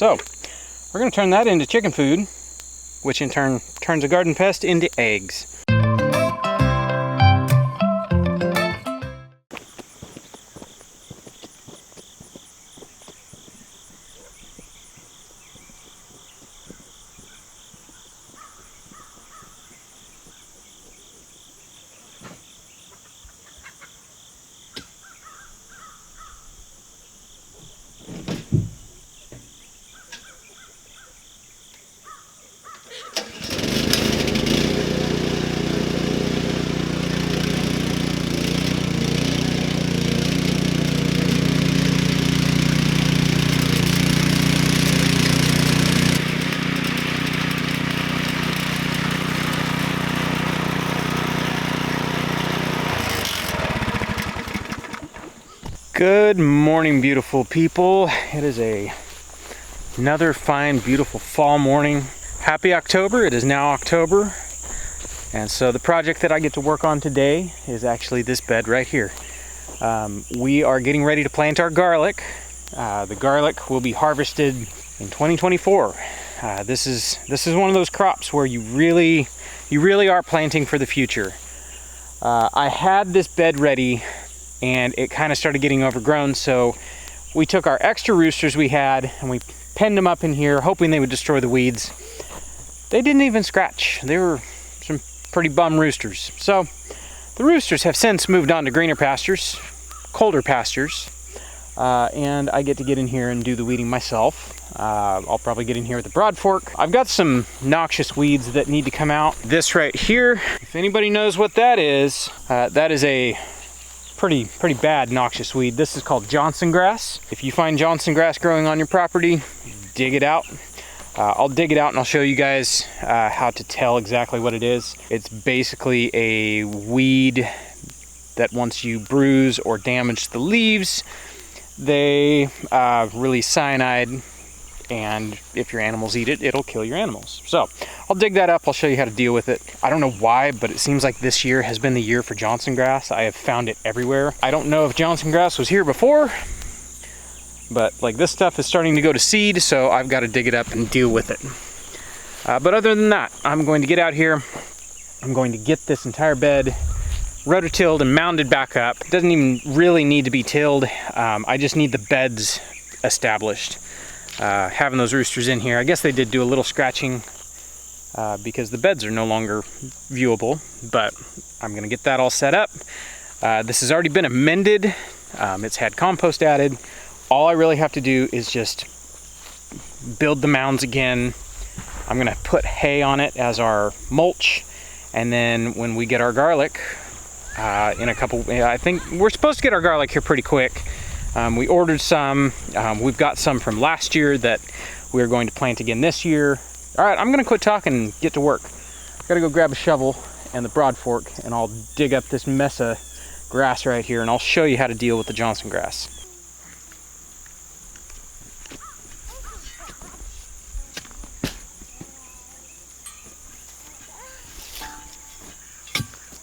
So we're going to turn that into chicken food, which in turn turns a garden pest into eggs. Good morning, beautiful people. It is another fine, beautiful fall morning. Happy October. It is now October. And so the project that I get to work on today is actually this bed right here. We are getting ready to plant our garlic. The garlic will be harvested in 2024. This is one of those crops where you really are planting for the future. I had this bed ready and it kind of started getting overgrown, so we took our extra roosters we had and we penned them up in here, hoping they would destroy the weeds. They didn't even scratch. They were some pretty bum roosters. So the roosters have since moved on to greener pastures, colder pastures, and I get to get in here and do the weeding myself. I'll probably get in here with a broad fork. I've got some noxious weeds that need to come out. This right here, if anybody knows what that is a pretty bad noxious weed. This is called Johnson grass. If you find Johnson grass growing on your property, dig it out. I'll dig it out and I'll show you guys how to tell exactly what it is. It's basically a weed that once you bruise or damage the leaves, they release cyanide, and if your animals eat it, it'll kill your animals. So I'll dig that up. I'll show you how to deal with it. I don't know why, but it seems like this year has been the year for Johnson grass. I have found it everywhere. I don't know if Johnson grass was here before, but like this stuff is starting to go to seed, so I've got to dig it up and deal with it. But other than that, I'm going to get out here. I'm going to get this entire bed rototilled and mounded back up. It doesn't even really need to be tilled. I just need the beds established. Having those roosters in here, I guess they did do a little scratching because the beds are no longer viewable, but I'm gonna get that all set up. This has already been amended. It's had compost added. All I really have to do is just build the mounds again. I'm gonna put hay on it as our mulch, and then when we get our garlic in a couple, I think we're supposed to get our garlic here pretty quick. We ordered some. We've got some from last year that we're going to plant again this year. All right, I'm gonna quit talking and get to work. Gotta go grab a shovel and the broad fork, and I'll dig up this mess of grass right here, and I'll show you how to deal with the Johnson grass.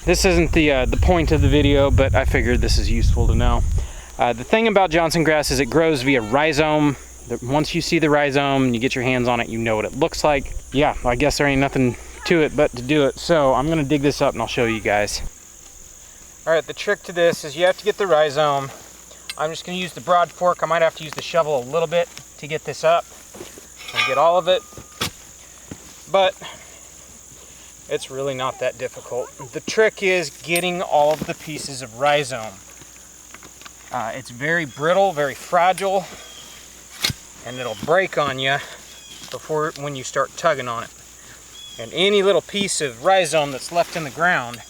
This isn't the point of the video, but I figured this is useful to know. The thing about Johnson grass is it grows via rhizome. Once you see the rhizome and you get your hands on it, you know what it looks like. Yeah, I guess there ain't nothing to it but to do it. So I'm gonna dig this up and I'll show you guys. All right, the trick to this is you have to get the rhizome. I'm just gonna use the broad fork. I might have to use the shovel a little bit to get this up and get all of it, but it's really not that difficult. The trick is getting all of the pieces of rhizome. It's very brittle, very fragile, and it'll break on you when you start tugging on it. And any little piece of rhizome that's left in the ground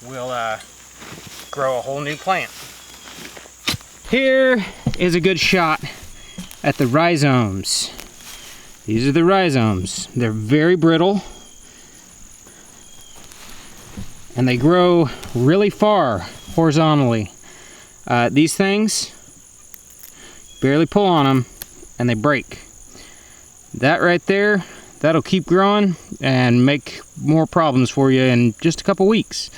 will grow a whole new plant. Here is a good shot at the rhizomes. These are the rhizomes. They're very brittle, and they grow really far horizontally. These things, barely pull on them and they break. That right there, that'll keep growing and make more problems for you in just a couple weeks.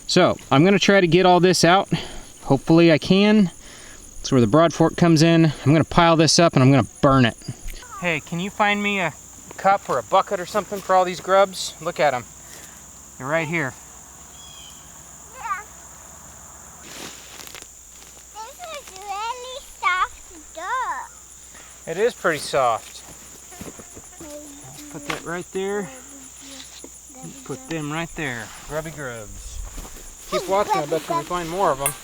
So I'm gonna try to get all this out. Hopefully I can. It's That's where the broad fork comes in. I'm gonna pile this up and I'm gonna burn it. Hey, can you find me a cup or a bucket or something for all these grubs? Look at them. They're right here. Yeah. This is really soft dirt. It is pretty soft. Put that right there. Put them right there. Grubby grubs. Keep watching, I bet you can find more of them.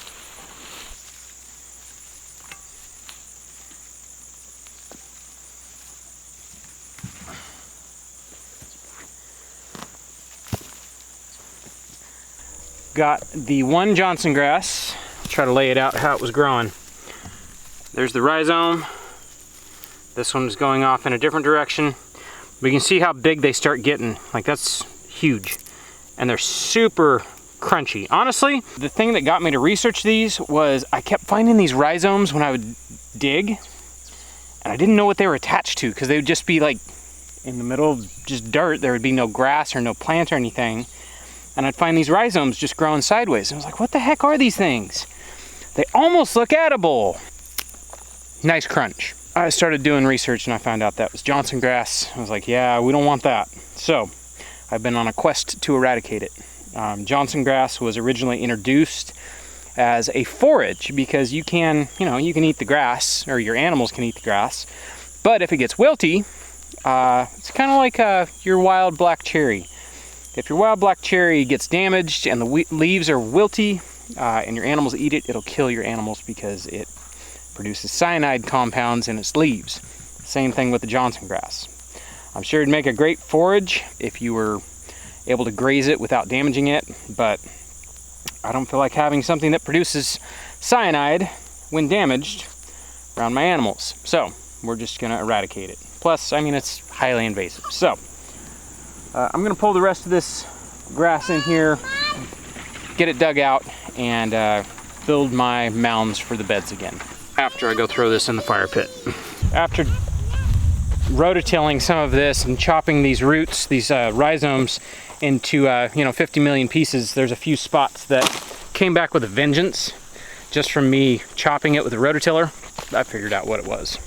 Got the one Johnson grass. Try to lay it out how it was growing. There's the rhizome. This one's going off in a different direction. We can see how big they start getting. Like, that's huge. And they're super crunchy. Honestly, the thing that got me to research these was I kept finding these rhizomes when I would dig, and I didn't know what they were attached to, because they would just be like in the middle of just dirt. There would be no grass or no plant or anything. And I'd find these rhizomes just growing sideways. And I was like, what the heck are these things? They almost look edible. Nice crunch. I started doing research and I found out that was Johnson grass. I was like, yeah, we don't want that. So I've been on a quest to eradicate it. Johnson grass was originally introduced as a forage because you can eat the grass, or your animals can eat the grass. But if it gets wilty, it's kind of like your wild black cherry. If your wild black cherry gets damaged and the leaves are wilty and your animals eat it, it'll kill your animals because it produces cyanide compounds in its leaves. Same thing with the Johnson grass. I'm sure it'd make a great forage if you were able to graze it without damaging it, but I don't feel like having something that produces cyanide when damaged around my animals. So we're just gonna eradicate it. Plus, I mean, it's highly invasive. So I'm gonna pull the rest of this grass in here, get it dug out, and build my mounds for the beds again. After I go throw this in the fire pit. After rototilling some of this and chopping these roots, these rhizomes, into 50 million pieces, there's a few spots that came back with a vengeance just from me chopping it with a rototiller. I figured out what it was.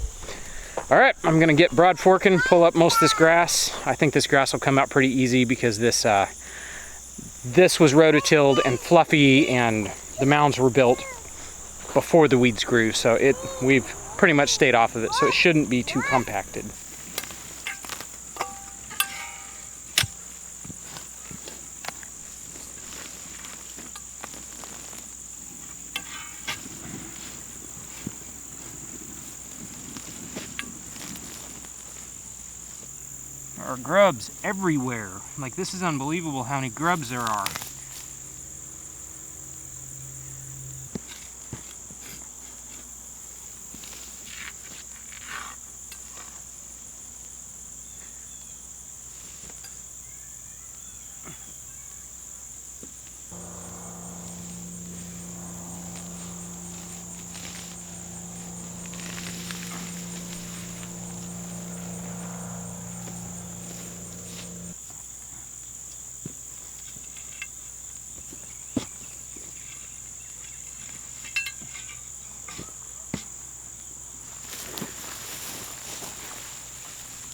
All right, I'm gonna get broad forking, pull up most of this grass. I think this grass will come out pretty easy because this was rototilled and fluffy, and the mounds were built before the weeds grew, so we've pretty much stayed off of it, so it shouldn't be too compacted. There are grubs everywhere. Like, this is unbelievable how many grubs there are.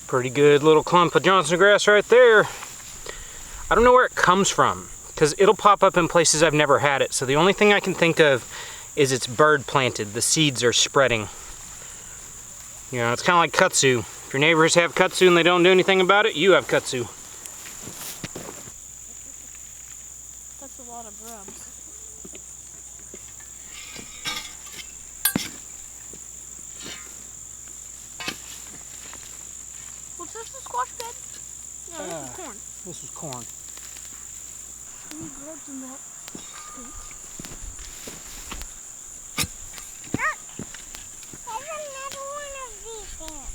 Pretty good little clump of Johnson grass right there. I don't know where it comes from, because it'll pop up in places I've never had it. So the only thing I can think of is it's bird planted. The seeds are spreading. You know, it's kind of like kudzu. If your neighbors have kudzu and they don't do anything about it, you have kudzu. That's a lot of grubs. Was this a squash bed? No, this is corn. This is corn. Any grubs in that state? There's another one of these here.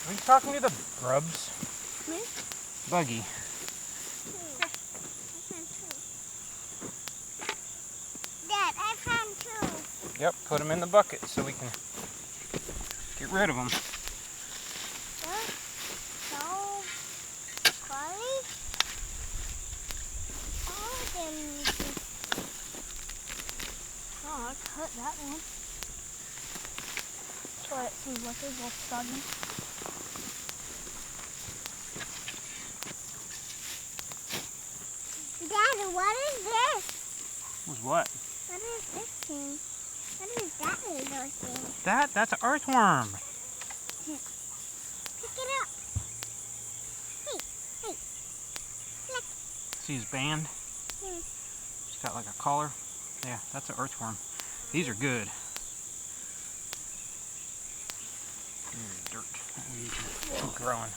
Are you talking to the grubs? Me? Buggy. Dad, I found two. Yep, put them in the bucket so we can get rid of them. That's so funny. Oh, I cut that one. That's why it seems like it's all sudden. Dad, what is this? Was what? What is this thing? What is that little thing? That's an earthworm. Pick it up. Hey, look. See his band? It's got like a collar. Yeah, that's an earthworm. These are good. Here's dirt that we need to keep growing.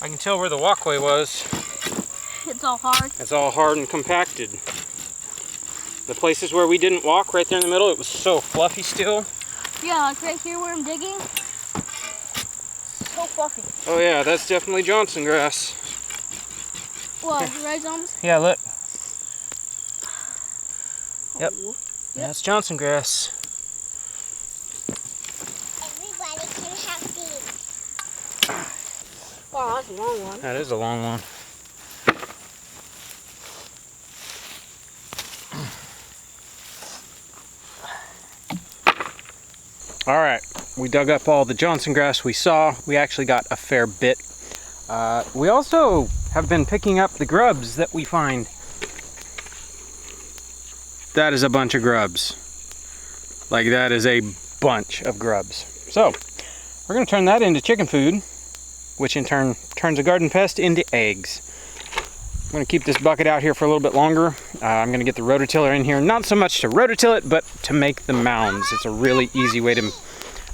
I can tell where the walkway was. It's all hard. It's all hard and compacted. The places where we didn't walk, right there in the middle, it was so fluffy still. Yeah, like right here where I'm digging. So fluffy. Oh yeah, that's definitely Johnson grass. What, rhizomes? Yeah, look. Yep. Oh, That's Johnson grass. everybody can have these. Wow, that's a long one. That is a long one. All right, we dug up all the Johnson grass we saw. We actually got a fair bit. We also have been picking up the grubs that we find. That is a bunch of grubs. Like, that is a bunch of grubs. So, we're gonna turn that into chicken food, which in turn turns a garden pest into eggs. I'm gonna keep this bucket out here for a little bit longer. I'm gonna get the rototiller in here, not so much to rototill it, but to make the mounds. It's a really easy way to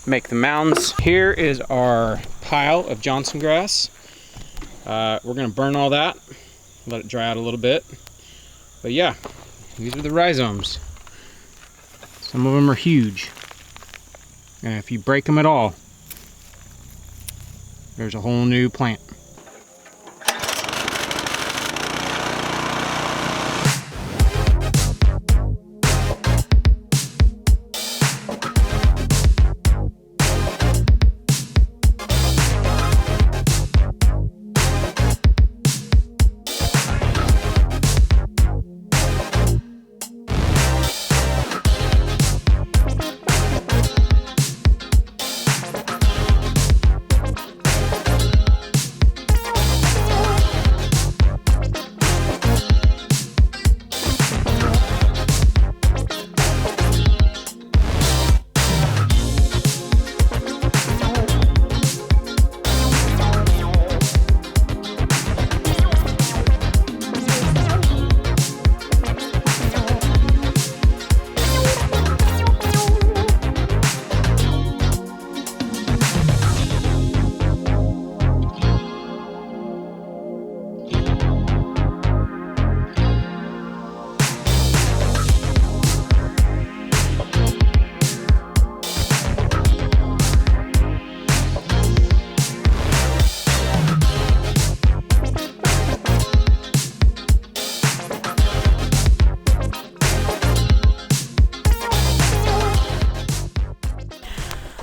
make the mounds. Here is our pile of Johnson grass. We're gonna burn all that, let it dry out a little bit. But yeah, these are the rhizomes. Some of them are huge. And if you break them at all, there's a whole new plant.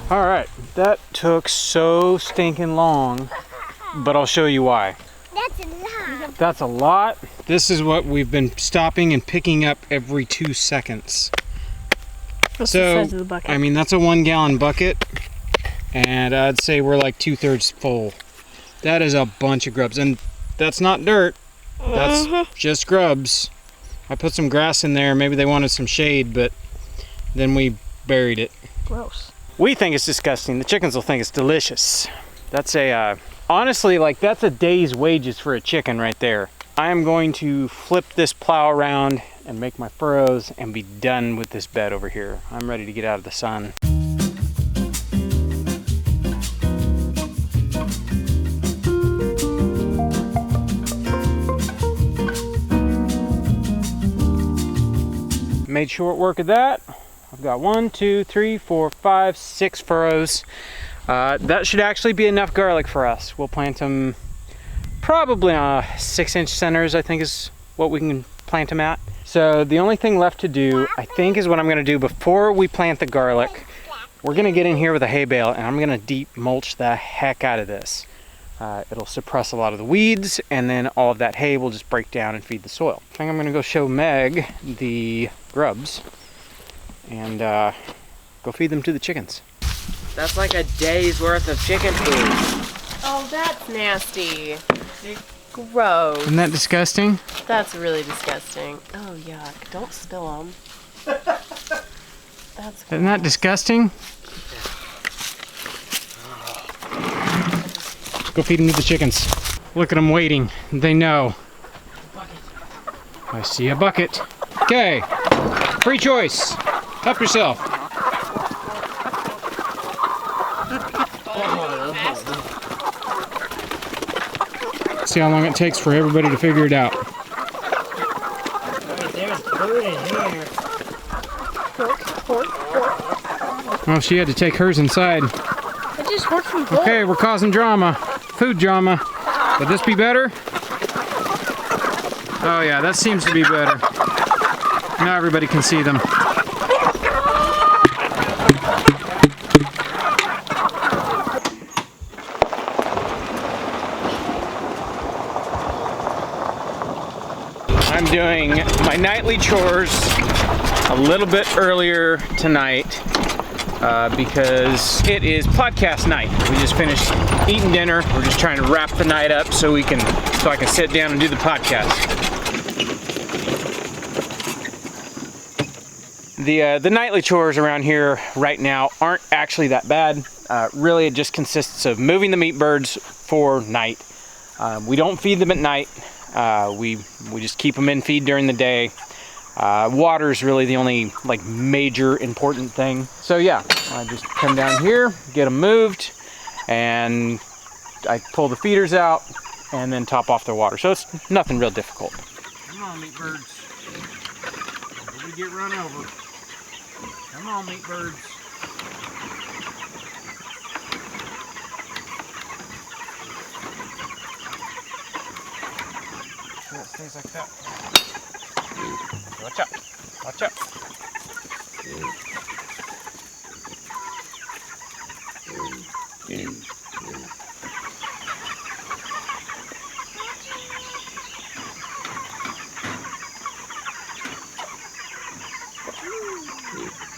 All right, that took so stinking long, but I'll show you why. That's a lot. That's a lot. This is what we've been stopping and picking up every 2 seconds. What's So, the size of the bucket? I mean, that's a 1 gallon bucket, and I'd say we're like 2/3 full. That is a bunch of grubs, and that's not dirt. That's just grubs. I put some grass in there. Maybe they wanted some shade, but then we buried it. Gross. We think it's disgusting. The chickens will think it's delicious. That's a, honestly, like, that's a day's wages for a chicken right there. I am going to flip this plow around and make my furrows and be done with this bed over here. I'm ready to get out of the sun. Made short work of that. I've got 1, 2, 3, 4, 5, 6 furrows. That should actually be enough garlic for us. We'll plant them probably on 6-inch centers, I think is what we can plant them at. So the only thing left to do, I think, is what I'm gonna do before we plant the garlic. We're gonna get in here with a hay bale and I'm gonna deep mulch the heck out of this. It'll suppress a lot of the weeds, and then all of that hay will just break down and feed the soil. I think I'm gonna go show Meg the grubs and go feed them to the chickens. That's like a day's worth of chicken food. Oh, that's nasty. Gross. Isn't that disgusting? That's really disgusting. Oh, yuck. Don't spill them. That's gross. Isn't that disgusting? Go feed them to the chickens. Look at them waiting. They know. I see a bucket. Okay. Free choice. Help yourself. See how long it takes for everybody to figure it out. There's food in here. Oh, she had to take hers inside. I just worked from home. Okay, we're causing drama. Food drama. Would this be better? Oh yeah, that seems to be better. Now everybody can see them. I'm doing my nightly chores a little bit earlier tonight because it is podcast night. We just finished eating dinner. We're just trying to wrap the night up so I can sit down and do the podcast. The nightly chores around here right now aren't actually that bad. Really, it just consists of moving the meat birds for night. We don't feed them at night. We just keep them in feed during the day. Water is really the only major important thing. So yeah, I just come down here, get them moved, and I pull the feeders out and then top off their water. So it's nothing real difficult. Come on, meat birds. Did we get run over? Come on, meat birds. Sure it stays like that. Watch out. Watch out.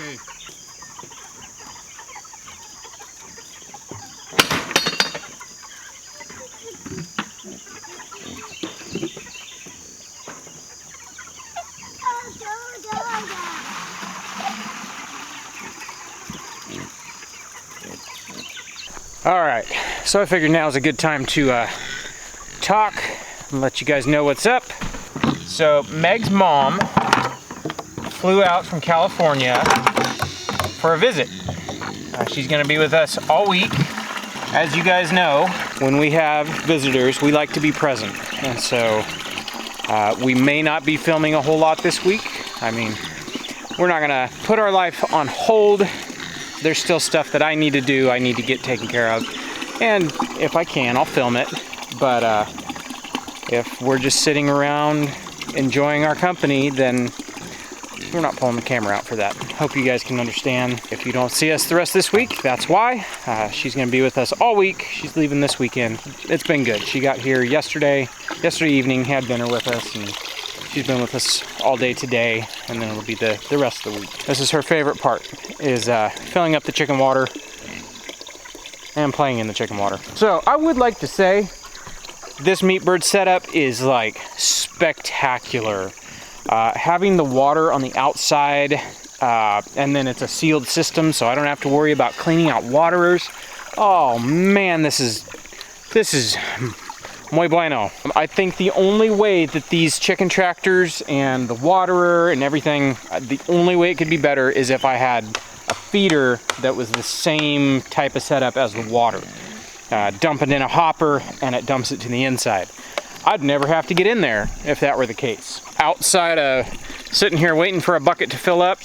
Okay. All right, so I figured now is a good time to talk and let you guys know what's up. So Meg's mom flew out from California for a visit. She's gonna be with us all week. As you guys know, when we have visitors, we like to be present. And so we may not be filming a whole lot this week. I mean, we're not gonna put our life on hold. There's still stuff that I need to do, I need to get taken care of. And if I can, I'll film it. But if we're just sitting around enjoying our company, then we're not pulling the camera out for that. Hope you guys can understand. If you don't see us the rest of this week, that's why. She's gonna be with us all week. She's leaving this weekend. It's been good. She got here yesterday evening, had dinner with us, and she's been with us all day today, and then it'll be the rest of the week. This is her favorite part, is filling up the chicken water and playing in the chicken water. So I would like to say this meat bird setup is like spectacular. Having the water on the outside, and then it's a sealed system, so I don't have to worry about cleaning out waterers. Oh man, this is muy bueno. I think the only way that these chicken tractors and the waterer and everything, the only way it could be better is if I had a feeder that was the same type of setup as the water. Dump it in a hopper and it dumps it to the inside. I'd never have to get in there if that were the case. Outside of sitting here waiting for a bucket to fill up,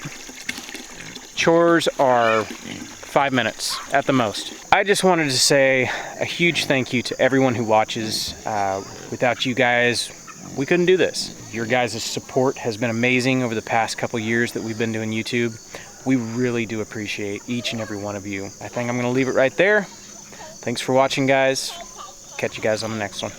chores are 5 minutes at the most. I just wanted to say a huge thank you to everyone who watches. Without you guys, we couldn't do this. Your guys' support has been amazing over the past couple years that we've been doing YouTube. We really do appreciate each and every one of you. I think I'm gonna leave it right there. Thanks for watching, guys. Catch you guys on the next one.